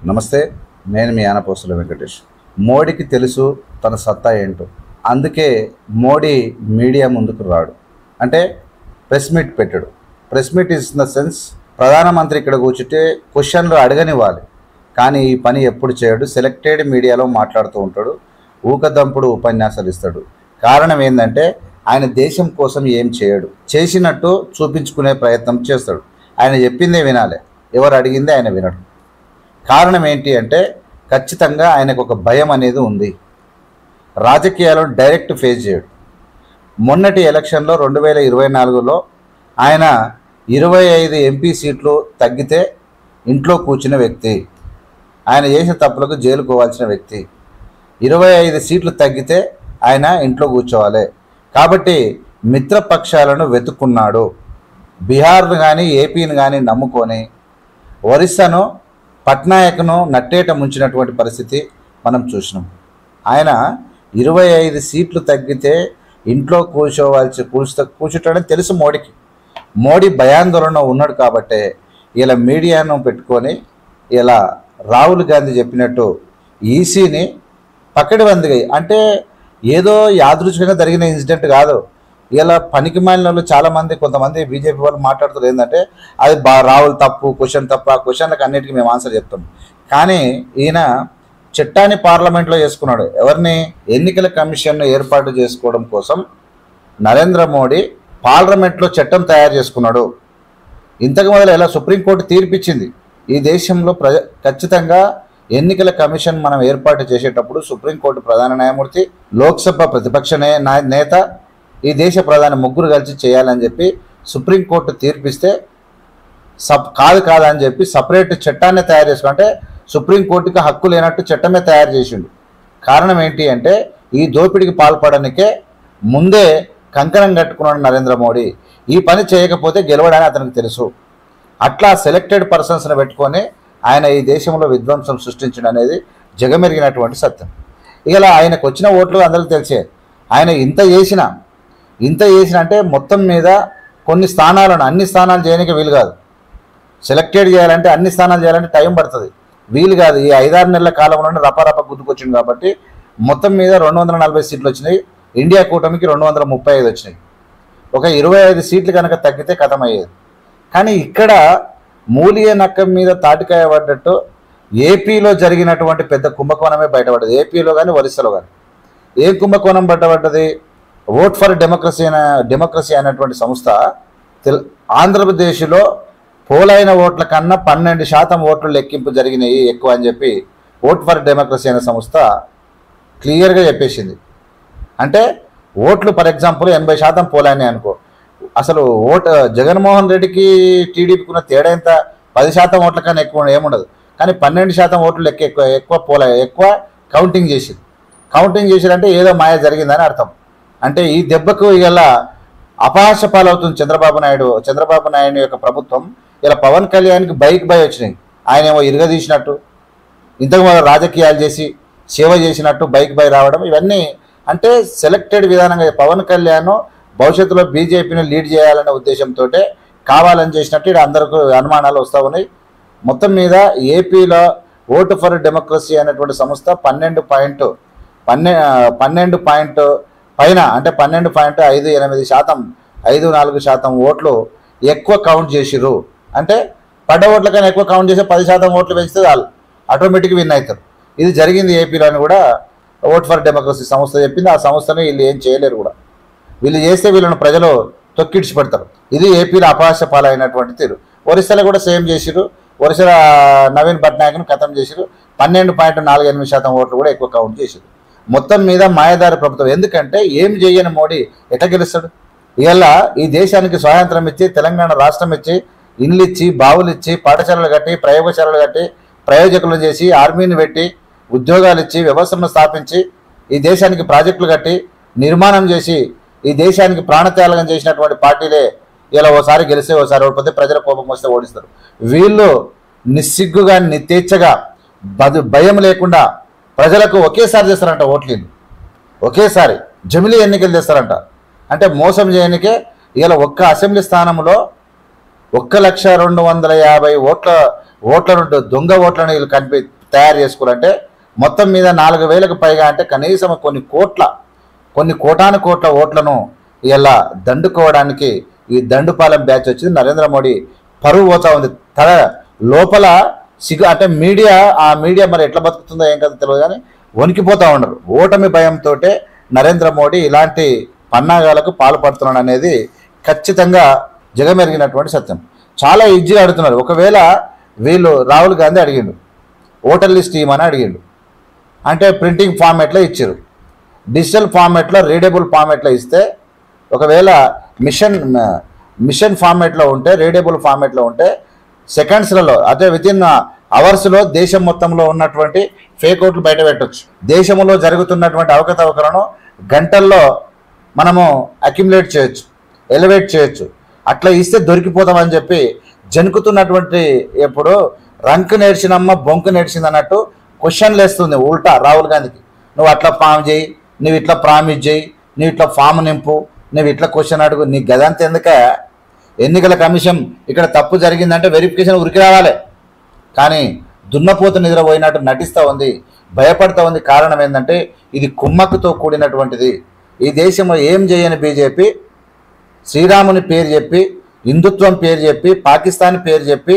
నమస్తే, నేను మీ ఆనపోస్తుల వెంకటేష్. మోడీకి తెలుసు తన సత్తా ఏంటో, అందుకే మోడీ మీడియా ముందుకు రాడు. అంటే ప్రెస్ మీట్ పెట్టాడు. Press meet is in the sense ప్రధానమంత్రి ఇక్కడ కూర్చుంటే క్వశ్చన్లు అడగనివ్వాలి, కానీ ఈ పని ఎప్పుడు చేయడు. సెలెక్టెడ్ మీడియాలో మాట్లాడుతూ ఉంటాడు, ఊకదంపుడు ఉపన్యాసాలు ఇస్తాడు. కారణం ఏంటంటే ఆయన దేశం కోసం ఏం చేయడు, చేసినట్టు చూపించుకునే ప్రయత్నం చేస్తాడు. ఆయన చెప్పిందే వినాలి, ఎవరు అడిగిందే ఆయన వినడు. కారణం ఏంటి అంటే ఖచ్చితంగా ఆయనకు ఒక భయం అనేది ఉంది. రాజకీయాలను డైరెక్ట్ ఫేస్ చేయడు. మొన్నటి ఎలక్షన్లో 2024లో ఆయన 25 ఎంపీ సీట్లు తగ్గితే ఇంట్లో కూర్చున్న వ్యక్తి, ఆయన చేసిన తప్పులకు జైలుకు పోవాల్సిన వ్యక్తి. 25 సీట్లు తగ్గితే ఆయన ఇంట్లో కూర్చోవాలి. కాబట్టి మిత్రపక్షాలను వెతుక్కున్నాడు. బీహార్ను కానీ ఏపీని కానీ నమ్ముకొని ఒరిస్సాను పట్నాయక్ను నట్టేట ముంచినటువంటి పరిస్థితి మనం చూసినాం. ఆయన 25 సీట్లు తగ్గితే ఇంట్లో కూర్చుంటాడని తెలుసు మోడీకి. మోడీ భయాందోళన ఉన్నాడు కాబట్టే ఇలా మీడియాను పెట్టుకొని ఇలా రాహుల్ గాంధీ చెప్పినట్టు ఈసీని పక్కడిబందిగా, అంటే ఏదో యాదృచ్ఛికంగా జరిగిన ఇన్సిడెంట్ కాదు. ఇలా పనికి మాలిన చాలామంది, కొంతమంది బీజేపీ వాళ్ళు మాట్లాడుతారు ఏంటంటే అది రాహుల్ తప్పు, క్వశ్చన్ తప్పు. ఆ క్వశ్చన్లకు అన్నిటికీ మేము ఆన్సర్ చెప్తాం. కానీ ఈయన చట్టాన్ని పార్లమెంట్లో చేసుకున్నాడు. ఎవరిని? ఎన్నికల కమిషన్ను ఏర్పాటు చేసుకోవడం కోసం నరేంద్ర మోడీ పార్లమెంట్లో చట్టం తయారు చేసుకున్నాడు. ఇంతకు మొదలు ఇలా సుప్రీంకోర్టు తీర్పిచ్చింది, ఈ దేశంలో ఖచ్చితంగా ఎన్నికల కమిషన్ మనం ఏర్పాటు చేసేటప్పుడు సుప్రీంకోర్టు ప్రధాన న్యాయమూర్తి, లోక్సభ ప్రతిపక్ష నేత, ఈ దేశ ప్రధాని ముగ్గురు కలిసి చేయాలని చెప్పి సుప్రీంకోర్టు తీర్పిస్తే కాదని చెప్పి సపరేట్ చట్టాన్ని తయారు చేసుకుంటే సుప్రీంకోర్టుకి హక్కు లేనట్టు చట్టమే తయారు చేసిండు. కారణం ఏంటి అంటే ఈ దోపిడీకి పాల్పడడానికే ముందే కంకణం కట్టుకున్నాడు నరేంద్ర మోడీ. ఈ పని చేయకపోతే గెలవడని అతనికి తెలుసు. అట్లా సెలెక్టెడ్ పర్సన్స్ని పెట్టుకొని ఆయన ఈ దేశంలో విధ్వంసం సృష్టించడం అనేది జగమెరిగినటువంటి సత్యం. ఇలా ఆయనకు వచ్చిన ఓట్లు అందరికీ తెలిసే. ఆయన ఇంత చేసిన అంటే మొత్తం మీద కొన్ని స్థానాలను, అన్ని స్థానాలు చేయడానికి వీలు కాదు. సెలెక్టెడ్ చేయాలంటే, అన్ని స్థానాలు చేయాలంటే టైం పడుతుంది, వీలు కాదు. ఈ 5-6 నెలల కాలంలోనే రపారప గుర్తుకొచ్చింది కాబట్టి మొత్తం మీద 240 సీట్లు వచ్చినాయి. ఇండియా కూటమికి 235 వచ్చినాయి. ఒక 25 సీట్లు కనుక తగ్గితే కథమయ్యేది. కానీ ఇక్కడ మూలియ నక్కం మీద తాటికాయ పడ్డట్టు ఏపీలో జరిగినటువంటి పెద్ద కుంభకోణమే బయటపడ్డది. ఏపీలో కానీ ఒరిస్సాలో కానీ ఏం కుంభకోణం బయటపడ్డది? ఓట్ ఫర్ డెమోక్రసీ అనేటువంటి సంస్థ ఆంధ్రప్రదేశ్లో పోలైన ఓట్ల కన్నా 12% ఓట్లు లెక్కింపు జరిగినాయి ఎక్కువ అని చెప్పి ఓట్ ఫర్ డెమోక్రసీ అనే సంస్థ క్లియర్గా చెప్పేసింది. అంటే ఓట్లు ఫర్ ఎగ్జాంపుల్ 80% పోలైనాయి అనుకో, అసలు జగన్మోహన్ రెడ్డికి టీడీపీకి ఉన్న తేడా ఎంత? 10% ఓట్ల కన్నా ఎక్కువ ఏముండదు. కానీ 12% ఓట్లు ఎక్కువ కౌంటింగ్ చేసిరంటే ఏదో మాయ జరిగిందని అర్థం. అంటే ఈ దెబ్బకు ఇలా అపహాస్య పాలవుతుంది చంద్రబాబు నాయుడు యొక్క ప్రభుత్వం. ఇలా పవన్ కళ్యాణ్కి బైక్ వచ్చినాయి, ఆయన ఏమో ఇరగదీసినట్టు, ఇంతకు ముందు రాజకీయాలు చేసి సేవ చేసినట్టు బైక్ రావడం, ఇవన్నీ అంటే సెలెక్టెడ్ విధానంగా పవన్ కళ్యాణ్ భవిష్యత్తులో బీజేపీని లీడ్ చేయాలనే ఉద్దేశంతో కావాలని చేసినట్టు ఇక్కడ అందరికీ అనుమానాలు వస్తూ ఉన్నాయి. మొత్తం మీద ఏపీలో ఓటు ఫర్ డెమోక్రసీ అనేటువంటి సంస్థ 12 పాయింట్ పైన, అంటే 12.58% ఓట్లు ఎక్కువ కౌంట్ చేసిర్రు. అంటే పడ్డ ఓట్ల కన్నా ఎక్కువ కౌంట్ చేసి 10% ఓట్లు పెంచితే వాళ్ళు ఆటోమేటిక్గా విన్ అవుతారు. ఇది జరిగింది ఏపీలోని కూడా. ఓట్ ఫర్ డెమోక్రసీ సంస్థ చెప్పింది. ఆ సంస్థను వీళ్ళు ఏం చేయలేరు కూడా. వీళ్ళు చేస్తే వీళ్ళని ప్రజలు తొక్కిడిచి పెడతారు. ఇది ఏపీలో అపహాస్య పాలైనటువంటి తీరు. ఒరిస్సాలో కూడా సేమ్ చేసిరు. ఒరిస్సా నవీన్ పట్నాయక్ను ఖతం చేసిరు. 12.48% ఓట్లు కూడా ఎక్కువ కౌంట్ చేసిరు. మొత్తం మీద మాయదారి ప్రభుత్వం. ఎందుకంటే ఏం చేయని మోడీ ఎట్లా గెలుస్తాడు? ఇలా ఈ దేశానికి స్వాతంత్రం ఇచ్చి, తెలంగాణ రాష్ట్రం ఇచ్చి, ఇండ్లు ఇచ్చి, బావులు ఇచ్చి, పాఠశాలలు కట్టి, ప్రయోగశాలలు కట్టి, ప్రయోజకులు చేసి, ఆర్మీని పెట్టి, ఉద్యోగాలు ఇచ్చి, వ్యవస్థను స్థాపించి, ఈ దేశానికి ప్రాజెక్టులు కట్టి, నిర్మాణం చేసి, ఈ దేశానికి ప్రాణత్యాగం చేసినటువంటి పార్టీలే ఇలా ఓసారి గెలిస్తే ఓసారి ఓడిపోతే ప్రజల కోపం వస్తే ఓడిస్తారు. వీళ్ళు నిస్సిగ్గుగా, నిత్యేచ్ఛగా, భయం లేకుండా ప్రజలకు ఒకేసారి చేస్తారంట ఓట్లు. ఒకేసారి జమిలీ ఎన్నికలు చేస్తారంట. అంటే మోసం చేయనికే ఇలా ఒక్క అసెంబ్లీ స్థానంలో 1,250,000 ఓట్ల దొంగ ఓట్లను వీళ్ళు తయారు చేసుకోవాలంటే మొత్తం మీద 4,000కు పైగా అంటే కనీసం కొన్ని కోటాను కోట్ల ఓట్లను ఇలా దండుకోవడానికి ఈ దండుపాలెం బ్యాచ్ వచ్చింది. నరేంద్ర మోడీ పరువు పోతా ఉంది. తన లోపల అంటే ఆ మీడియా మరి ఎట్లా బతుకుతుందో ఏం కదా తెలియదు కానీ వణికిపోతూ ఉండరు. ఓటమి భయంతో నరేంద్ర మోడీ ఇలాంటి పన్నాగాలకు పాల్పడుతున్నాడు అనేది ఖచ్చితంగా జగమెరిగినటువంటి సత్యం. చాలా ఈజీగా అడుగుతున్నారు. ఒకవేళ వీళ్ళు రాహుల్ గాంధీ అడిగిండు ఓటర్ లిస్ట్ ఇవ్వమని అడిగిండు, అంటే ప్రింటింగ్ ఫార్మాట్లో ఇచ్చారు. డిజిటల్ ఫార్మాట్లో రీడబుల్ ఫార్మాట్లో ఇస్తే ఒకవేళ మిషన్ ఫార్మాట్లో ఉంటే రీడబుల్ ఫార్మాట్లో ఉంటే సెకండ్స్లలో అదే వితిన్ అవర్స్లో దేశం మొత్తంలో ఉన్నటువంటి ఫేక్ ఓట్లు బయట పెట్టవచ్చు. దేశంలో జరుగుతున్నటువంటి అవకతవకలను గంటల్లో మనము అక్యుములేట్ చేయొచ్చు, ఎలివేట్ చేయొచ్చు. అట్లా ఇస్తే దొరికిపోతామని చెప్పి జనుకుతున్నటువంటి ఎప్పుడు రంకు నేర్చినమ్మ బొంకు నేర్చింది అన్నట్టు క్వశ్చన్లు వేస్తుంది ఉల్టా రాహుల్ గాంధీకి. నువ్వు అట్లా ఫామ్ చేయి, నువ్వు ఇట్లా ప్రామిస్ చేయి, నువ్వు ఇట్లా ఫామ్ నింపు, నువ్వు ఇట్లా క్వశ్చన్ అడుగు. నీ గదంతా ఎందుక? ఎన్నికల కమిషన్ ఇక్కడ తప్పు జరిగిందంటే వెరిఫికేషన్ ఉరికి రావాలి. కానీ దున్నపోతు నిద్రపోయినట్టు నటిస్తూ ఉంది, భయపడుతూ ఉంది. కారణం ఏంటంటే ఇది కుమ్మక్కుతో కూడినటువంటిది. ఈ దేశంలో ఏం చేయని బీజేపీ శ్రీరాముని పేరు చెప్పి, హిందుత్వం పేరు చెప్పి, పాకిస్తాన్ పేరు చెప్పి,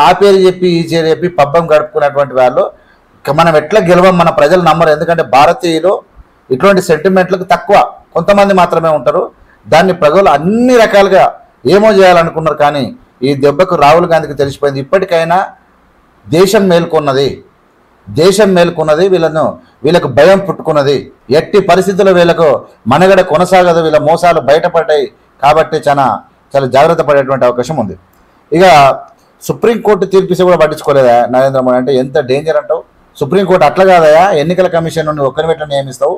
ఆ పేరు చెప్పి ఈ పేరు చెప్పి పబ్బం గడుపుకున్నటువంటి వాళ్ళు మనం ఎట్లా గెలవం? మన ప్రజలు నమ్మరు. ఎందుకంటే భారతీయులు ఇటువంటి సెంటిమెంట్లకు తక్కువ, కొంతమంది మాత్రమే ఉంటారు. దాన్ని ప్రజలు అన్ని రకాలుగా ఏమో చేయాలనుకున్నారు. కానీ ఈ దెబ్బకు రాహుల్ గాంధీకి తెలిసిపోయింది. ఇప్పటికైనా దేశం మేల్కొన్నది, వీళ్ళకు భయం పుట్టుకున్నది. ఎట్టి పరిస్థితుల్లో వీళ్ళకు మనగడ కొనసాగదు, వీళ్ళ మోసాలు బయటపడ్డాయి. కాబట్టి చాలా జాగ్రత్త పడేటువంటి అవకాశం ఉంది. ఇక సుప్రీంకోర్టు తీర్పిస్తే కూడా పట్టించుకోలేదా నరేంద్ర మోడీ? అంటే ఎంత డేంజర్ అంటావు? సుప్రీంకోర్టు అట్లా కాదయా, ఎన్నికల కమిషన్ నుండి ఒక్కరి వెంట నియమిస్తావు.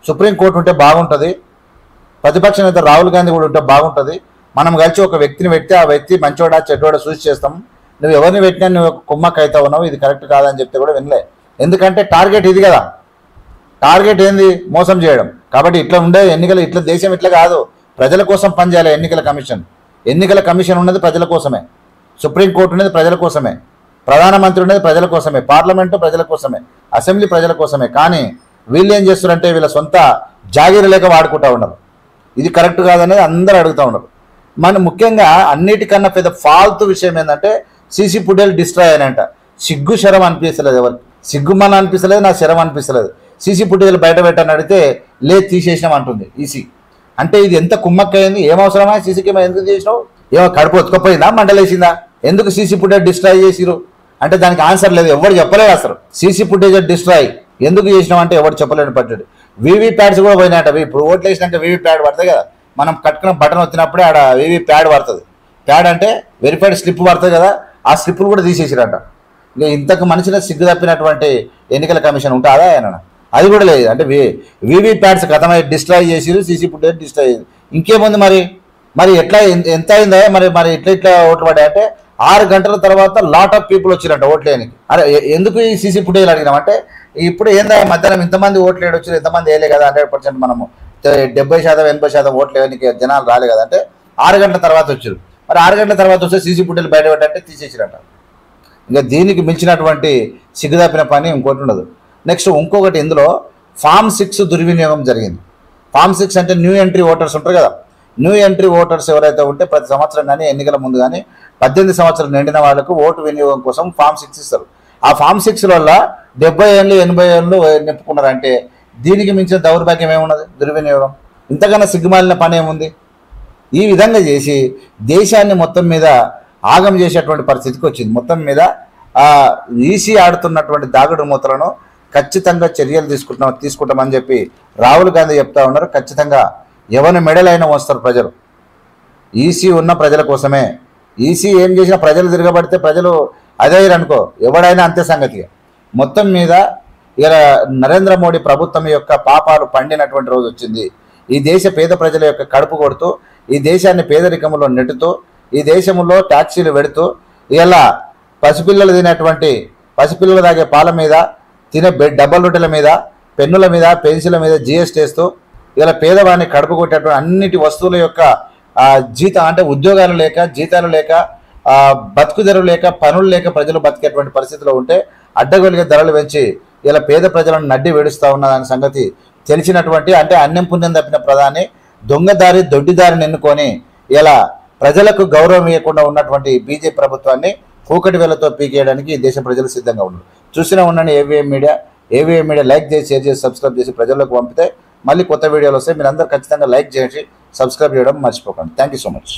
సుప్రీంకోర్టు ఉంటే బాగుంటుంది, ప్రతిపక్ష నేత రాహుల్ గాంధీ కూడా ఉంటే బాగుంటుంది. మనం కలిసి ఒక వ్యక్తిని పెడితే ఆ వ్యక్తి మంచోడా చెడ్డోడా చూసి చేస్తాం. నువ్వు ఎవరిని పెట్టినా నువ్వు కుమ్మక్క అవుతా ఉన్నావు, ఇది కరెక్ట్ కాదని చెప్తే కూడా వినలే. ఎందుకంటే టార్గెట్ ఇది కదా, టార్గెట్ ఏంది? మోసం చేయడం. కాబట్టి ఇట్లా ఉండే ఎన్నికలు, ఇట్లా దేశం ఇట్లా కాదు, ప్రజల కోసం పనిచేయాలి. ఎన్నికల కమిషన్ ఉన్నది ప్రజల కోసమే, సుప్రీంకోర్టు ఉన్నది ప్రజల కోసమే, ప్రధానమంత్రి ఉన్నది ప్రజల కోసమే, పార్లమెంటు ప్రజల కోసమే, అసెంబ్లీ ప్రజల కోసమే. కానీ వీళ్ళు ఏం చేస్తారంటే వీళ్ళ సొంత జాగీరు లేక వాడుకుంటూ ఉన్నారు. ఇది కరెక్ట్ కాదనేది అందరూ అడుగుతూ ఉన్నారు. ముఖ్యంగా అన్నిటికన్నా పెద్ద ఫాల్తు విషయం ఏంటంటే సీసీ ఫుటేజ్ డిస్ట్రాయ్ అయినంట. సిగ్గు శరం అనిపిస్తలేదు, ఎవరికి సిగ్గు మన అనిపిస్తలేదు, నా శరం అనిపిస్తలేదు. సీసీ ఫుటేజ్లు బయట పెట్టని అడిగితే లేదు తీసేసినాం అంటుంది ఈసీ. అంటే ఇది ఎంత కుమ్మక్కయింది? ఏమవసరమా సీసీ కెమెరా ఎందుకు చేసినావు? ఏమో కడుపు ఒత్తుకపోయిందా, మంటలేసిందా? ఎందుకు సీసీ ఫుటేజ్ డిస్ట్రాయ్ చేసిరు అంటే దానికి ఆన్సర్ లేదు, ఎవరు చెప్పలేదు అసలు. సీసీ ఫుటేజ్ డిస్ట్రాయ్ ఎందుకు చేసినాం అంటే ఎవరు చెప్పలేని పడ్డాడు. వీవీ ప్యాడ్స్ కూడా పోయినాట. ఇప్పుడు ఓట్లు వేసినాక వీవీ ప్యాడ్ పడుతుంది కదా, మనం కట్టుకున్న బటన్ వచ్చినప్పుడే ఆడ వీవీ ప్యాడ్ పడుతుంది. ప్యాడ్ అంటే వెరిఫైడ్ స్లిప్ పడుతుంది కదా, ఆ స్లిప్పులు కూడా తీసేసిరంట. ఇంకా ఇంతకు మనిషిని సిగ్గు తప్పినటువంటి ఎన్నికల కమిషన్ ఉంటుందా ఆయన? అది కూడా లేదు. అంటే వీవీ ప్యాడ్స్ కథమై డిస్ట్రాయ్ చేసిరు, సీసీ ఫుటేజ్ డిస్ట్రాయ్ చేసి ఇంకేముంది మరి ఎట్లా ఎంత అయిందా? మరి ఇట్లా ఓట్లు పడ్డాయంటే 6 గంటల తర్వాత లాట్ ఆఫ్ పీపుల్ వచ్చిరంట ఓట్లేనికి. అరే ఎందుకు ఈ సీసీ ఫుటేజ్ అడిగినామంటే ఇప్పుడు ఏందా మధ్యాహ్నం ఇంతమంది ఓట్లు వచ్చారు, ఎంతమంది వేయలే కదా, 100% మనము 70% 80% ఓట్లు వేయడానికి జనాలు రాలే కదా అంటే 6 గంటల తర్వాత వచ్చారు. మరి 6 గంటల తర్వాత వస్తే సీసీ ఫుటేజ్ బయట పెట్టంటే తీసేసిరంట. ఇంకా దీనికి మించినటువంటి సిగ్గుదాపిన పని ఇంకోటి ఉండదు. నెక్స్ట్ ఇంకొకటి, ఇందులో ఫామ్ 6 దుర్వినియోగం జరిగింది. ఫామ్ 6 అంటే న్యూ ఎంట్రీ ఓటర్స్ ఉంటారు కదా, న్యూ ఎంట్రీ ఓటర్స్ ఎవరైతే ఉంటే ప్రతి సంవత్సరం కానీ ఎన్నికల ముందు కానీ 18 సంవత్సరాలు నిండిన వాళ్ళకు ఓటు వినియోగం కోసం ఫామ్ 6 ఇస్తారు. ఆ ఫామ్ 6 వల్ల 70 ఏళ్ళు 80 ఏళ్ళు నింపుకున్నారంటే దీనికి మించిన దౌర్భాగ్యం ఏమున్నది? దుర్వినియోగం. ఇంతకన్నా సిగ్గుమాలిన పని ఏముంది? ఈ విధంగా చేసి దేశాన్ని మొత్తం మీద ఆగం చేసేటువంటి పరిస్థితికి వచ్చింది. మొత్తం మీద ఈసీ ఆడుతున్నటువంటి దాగుడు మూతలను ఖచ్చితంగా చర్యలు తీసుకుంటామని చెప్పి రాహుల్ గాంధీ చెప్తా ఉన్నారు. ఖచ్చితంగా ఎవరిని మెడలైనా వస్తారు ప్రజలు. ఈసీ ఉన్న ప్రజల కోసమే. ఈసీ ఏం చేసినా ప్రజలు తిరగబడితే ప్రజలు అదే అనుకో, ఎవడైనా అంతే సంగతిగా. మొత్తం మీద ఇలా నరేంద్ర మోడీ ప్రభుత్వం యొక్క పాపాలు పండినటువంటి రోజు వచ్చింది. ఈ దేశ పేద ప్రజల యొక్క కడుపు కొడుతూ, ఈ దేశాన్ని పేదరికంలో నెట్టుతూ, ఈ దేశంలో ట్యాక్సీలు పెడుతూ, ఇలా పసిపిల్లలు పసిపిల్లలు తాగే పాల మీద, తినే డబ్బల్ రొట్టెల మీద, పెన్నుల మీద, పెన్సిళ్ళ మీద జీఎస్టీ వేస్తూ ఇలా పేదవాడిని కడుపు కొట్టేటువంటి అన్నిటి వస్తువుల యొక్క అంటే ఉద్యోగాలు లేక, జీతాలు లేక, బతుకుదెరువు లేక, పనులు లేక ప్రజలు బతికేటువంటి పరిస్థితిలో ఉంటే అడ్డగోలుగా ధరలు పెంచి ఇలా పేద ప్రజలను నడ్డి వేడుస్తూ ఉన్నదాని సంగతి తెలిసినటువంటి, అంటే అన్నం పుణ్యం తప్పిన ప్రధాని దొంగదారి దొడ్డిదారిని ఎన్నుకొని ఇలా ప్రజలకు గౌరవం ఇవ్వకుండా ఉన్నటువంటి బీజేపీ ప్రభుత్వాన్ని కూకటి వేలతో పీకేయడానికి దేశ ప్రజలు సిద్ధంగా ఉన్నారు. చూస్తూనే ఉండండి AVM media. AVM media like చేసి, షేర్ చేసి, సబ్స్క్రైబ్ చేసి ప్రజల్లోకి పంపితే మళ్ళీ కొత్త వీడియోలు వస్తాయి. మీరు అందరూ ఖచ్చితంగా లైక్ చేసి సబ్స్క్రైబ్ చేయడం మర్చిపోకండి. Thank you so much.